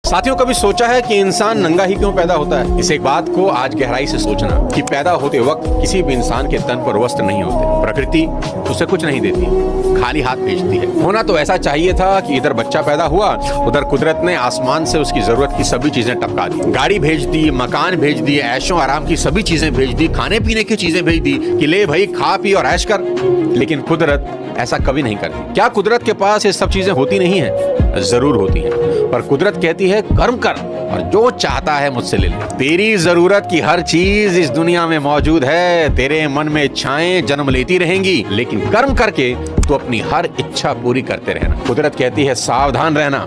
साथियों, कभी सोचा है कि इंसान नंगा ही क्यों पैदा होता है? इस एक बात को आज गहराई से सोचना कि पैदा होते वक्त किसी भी इंसान के तन पर वस्त्र नहीं होते। प्रकृति उसे कुछ नहीं देती, खाली हाथ भेजती है। होना तो ऐसा चाहिए था कि इधर बच्चा पैदा हुआ, उधर कुदरत ने आसमान से उसकी जरूरत की सभी चीजें टपका दी। गाड़ी भेज दी, मकान भेज दिए, ऐशो आराम की सभी चीजें भेज दी, खाने पीने की चीजें भेज दी कि ले भाई खा पी और ऐश कर। लेकिन कुदरत ऐसा कभी नहीं करती। क्या कुदरत के पास ये सब चीजें होती नहीं है? जरूर होती हैं, पर कुदरत कहती है कर्म कर और जो चाहता है मुझसे ले ले। तेरी जरूरत की हर चीज इस दुनिया में मौजूद है। तेरे मन में इच्छाएं जन्म लेती रहेंगी, लेकिन कर्म करके तू अपनी हर इच्छा पूरी करते रहना। कुदरत कहती है सावधान रहना,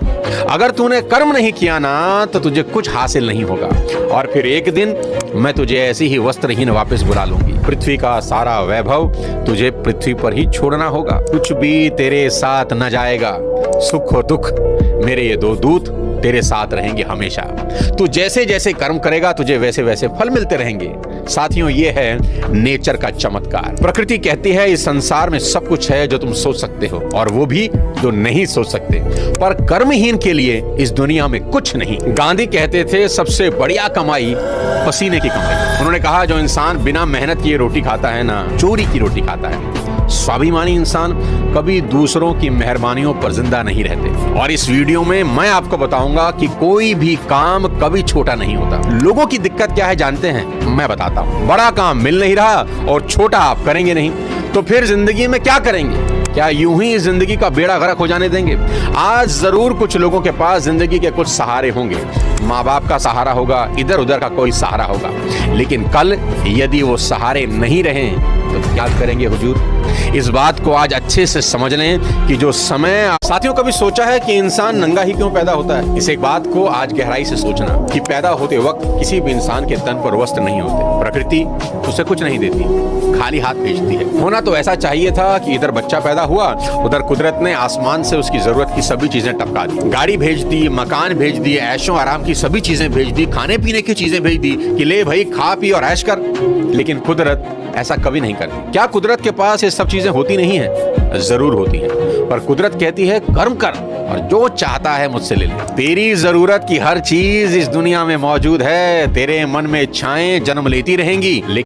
अगर तूने कर्म नहीं किया ना तो तुझे कुछ हासिल नहीं होगा। और फिर एक दिन मैं तुझे ऐसी ही वस्त्रहीन वापस बुला लूंगी। पृथ्वी का सारा वैभव तुझे पृथ्वी पर ही छोड़ना होगा। कुछ भी तेरे साथ न जाएगा। सुख और दुख मेरे ये दो दूत तेरे साथ रहेंगे हमेशा। तू जैसे जैसे कर्म करेगा तुझे वैसे वैसे फल मिलते रहेंगे। साथियों, ये है नेचर का चमत्कार। प्रकृति कहती है इस संसार में सब कुछ है जो तुम सोच सकते हो, और वो भी जो नहीं सोच सकते। पर कर्महीन के लिए इस दुनिया में कुछ नहीं। गांधी कहते थे सबसे बढ़िया कमाई पसीने की कमाई। उन्होंने कहा जो इंसान बिना मेहनत किए रोटी खाता है ना, चोरी की रोटी खाता है। स्वाभिमानी इंसान कभी दूसरों की मेहरबानियों पर जिंदा नहीं रहते। और इस वीडियो में मैं आपको बताऊंगा कि कोई भी काम कभी छोटा नहीं होता। लोगों की दिक्कत क्या है जानते हैं? मैं बताता हूं। बड़ा काम मिल नहीं रहा और छोटा आप करेंगे नहीं, तो फिर जिंदगी में क्या करेंगे? क्या यूं ही जिंदगी का बेड़ा गर्क हो जाने देंगे? आज जरूर कुछ लोगों के पास जिंदगी के कुछ सहारे होंगे। माँ बाप का सहारा होगा, इधर उधर का कोई सहारा होगा। लेकिन कल यदि वो सहारे नहीं रहे तो क्या करेंगे हुजूर? इस बात को आज अच्छे से समझ लें कि जो समय। साथियों, कभी सोचा है कि इंसान नंगा ही क्यों पैदा होता है? इस एक बात को आज गहराई से सोचना कि पैदा होते वक्त किसी भी इंसान के तन पर वस्त्र नहीं होते। प्रकृति उसे कुछ नहीं देती, खाली हाथ भेजती है। होना तो ऐसा चाहिए था कि इधर बच्चा पैदा हुआ, उधर कुदरत ने आसमान से उसकी जरूरत की सभी चीजें टपका दी। गाड़ी भेज दी, मकान भेज दिए, ऐशो आराम की सभी चीजें भेज दी, खाने पीने की चीजें भेज दी कि ले भाई खा पी और ऐश कर। लेकिन कुदरत ऐसा कभी नहीं करती। क्या कुदरत के पास ये सब चीजें होती नहीं है? जरूर होती हैं, पर कुदरत कहती है कर्म कर और जो चाहता है मुझसे ले ले। तेरी जरूरत की हर चीज इस दुनिया में मौजूद है। तेरे मन में इच्छाएं जन्म लेती रहेंगी।